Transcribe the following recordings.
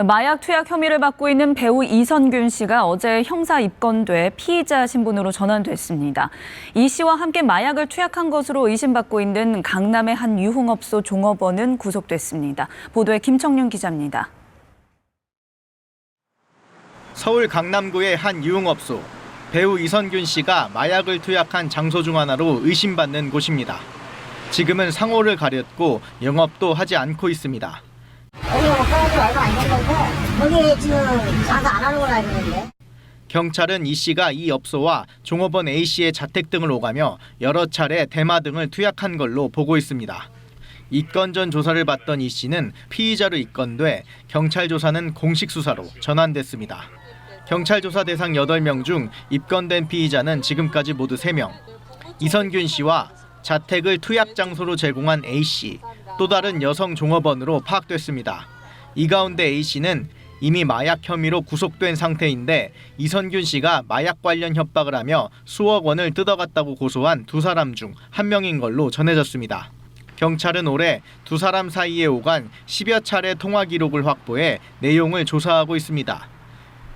마약 투약 혐의를 받고 있는 배우 이선균 씨가 어제 형사 입건돼 피의자 신분으로 전환됐습니다. 이 씨와 함께 마약을 투약한 것으로 의심받고 있는 강남의 한 유흥업소 종업원은 구속됐습니다. 보도에 김청윤 기자입니다. 서울 강남구의 한 유흥업소. 배우 이선균 씨가 마약을 투약한 장소 중 하나로 의심받는 곳입니다. 지금은 상호를 가렸고 영업도 하지 않고 있습니다. 거기 지금 장사 안 하는 걸로 알고 있는데. 경찰은 이 씨가 이 업소와 종업원 A 씨의 자택 등을 오가며 여러 차례 대마 등을 투약한 걸로 보고 있습니다. 입건 전 조사를 받던 이 씨는 피의자로 입건돼 경찰 조사는 공식 수사로 전환됐습니다. 경찰 조사 대상 8명 중 입건된 피의자는 지금까지 모두 3명. 이선균 씨와 자택을 투약 장소로 제공한 A 씨, 또 다른 여성 종업원으로 파악됐습니다. 이 가운데 A 씨는 이미 마약 혐의로 구속된 상태인데 이선균 씨가 마약 관련 협박을 하며 수억 원을 뜯어갔다고 고소한 두 사람 중 한 명인 걸로 전해졌습니다. 경찰은 올해 두 사람 사이에 오간 10여 차례 통화 기록을 확보해 내용을 조사하고 있습니다.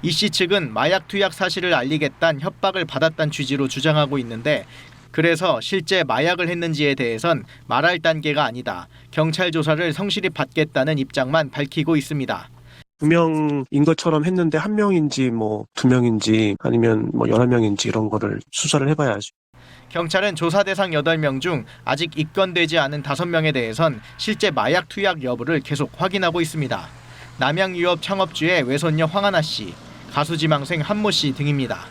이 씨 측은 마약 투약 사실을 알리겠다는 협박을 받았다는 취지로 주장하고 있는데 그래서 실제 마약을 했는지에 대해선 말할 단계가 아니다. 경찰 조사를 성실히 받겠다는 입장만 밝히고 있습니다. 2명인 것처럼 했는데 1명인지 2명인지 아니면 11명인지 이런 거를 수사를 해봐야죠. 경찰은 조사 대상 8명 중 아직 입건되지 않은 5명에 대해선 실제 마약 투약 여부를 계속 확인하고 있습니다. 남양유업 창업주의 외손녀 황하나 씨, 가수 지망생 한모 씨 등입니다.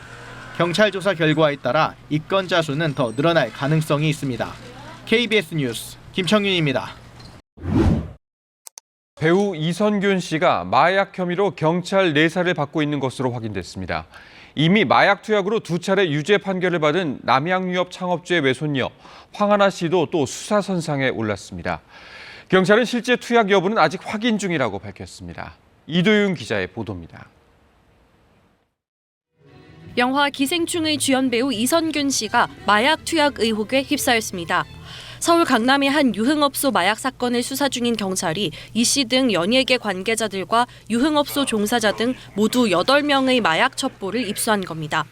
경찰 조사 결과에 따라 입건자 수는 더 늘어날 가능성이 있습니다. KBS 뉴스 김청윤입니다. 배우 이선균 씨가 마약 혐의로 경찰 내사를 받고 있는 것으로 확인됐습니다. 이미 마약 투약으로 2차례 유죄 판결을 받은 남양유업 창업주의 외손녀 황하나 씨도 또 수사선상에 올랐습니다. 경찰은 실제 투약 여부는 아직 확인 중이라고 밝혔습니다. 이도윤 기자의 보도입니다. 영화 기생충의 주연 배우 이선균 씨가 마약 투약 의혹에 휩싸였습니다. 서울 강남의 한 유흥업소 마약 사건을 수사 중인 경찰이 이 씨 등 연예계 관계자들과 유흥업소 종사자 등 모두 8명의 마약 첩보를 입수한 겁니다.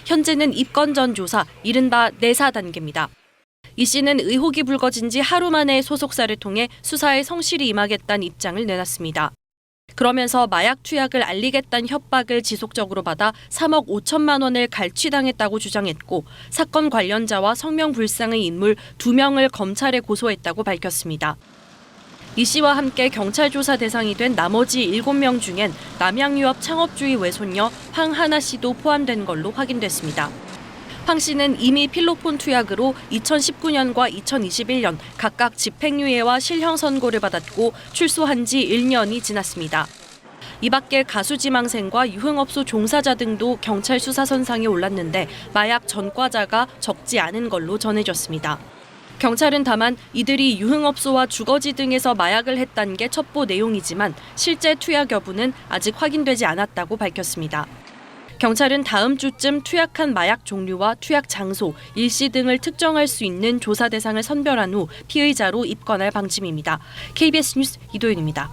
현재는 입건 전 조사, 이른바 내사 단계입니다. 이 씨는 의혹이 불거진 지 하루 만에 소속사를 통해 수사에 성실히 임하겠다는 입장을 내놨습니다. 그러면서 마약 투약을 알리겠다는 협박을 지속적으로 받아 3억 5천만 원을 갈취당했다고 주장했고 사건 관련자와 성명 불상의 인물 2명을 검찰에 고소했다고 밝혔습니다. 이 씨와 함께 경찰 조사 대상이 된 나머지 7명 중엔 남양유업 창업주의 외손녀 황하나 씨도 포함된 걸로 확인됐습니다. 황 씨는 이미 필로폰 투약으로 2019년과 2021년 각각 집행유예와 실형 선고를 받았고 출소한 지 1년이 지났습니다. 이 밖에 가수 지망생과 유흥업소 종사자 등도 경찰 수사선상에 올랐는데 마약 전과자가 적지 않은 걸로 전해졌습니다. 경찰은 다만 이들이 유흥업소와 주거지 등에서 마약을 했다는 게 첩보 내용이지만 실제 투약 여부는 아직 확인되지 않았다고 밝혔습니다. 경찰은 다음 주쯤 투약한 마약 종류와 투약 장소, 일시 등을 특정할 수 있는 조사 대상을 선별한 후 피의자로 입건할 방침입니다. KBS 뉴스 이도윤입니다.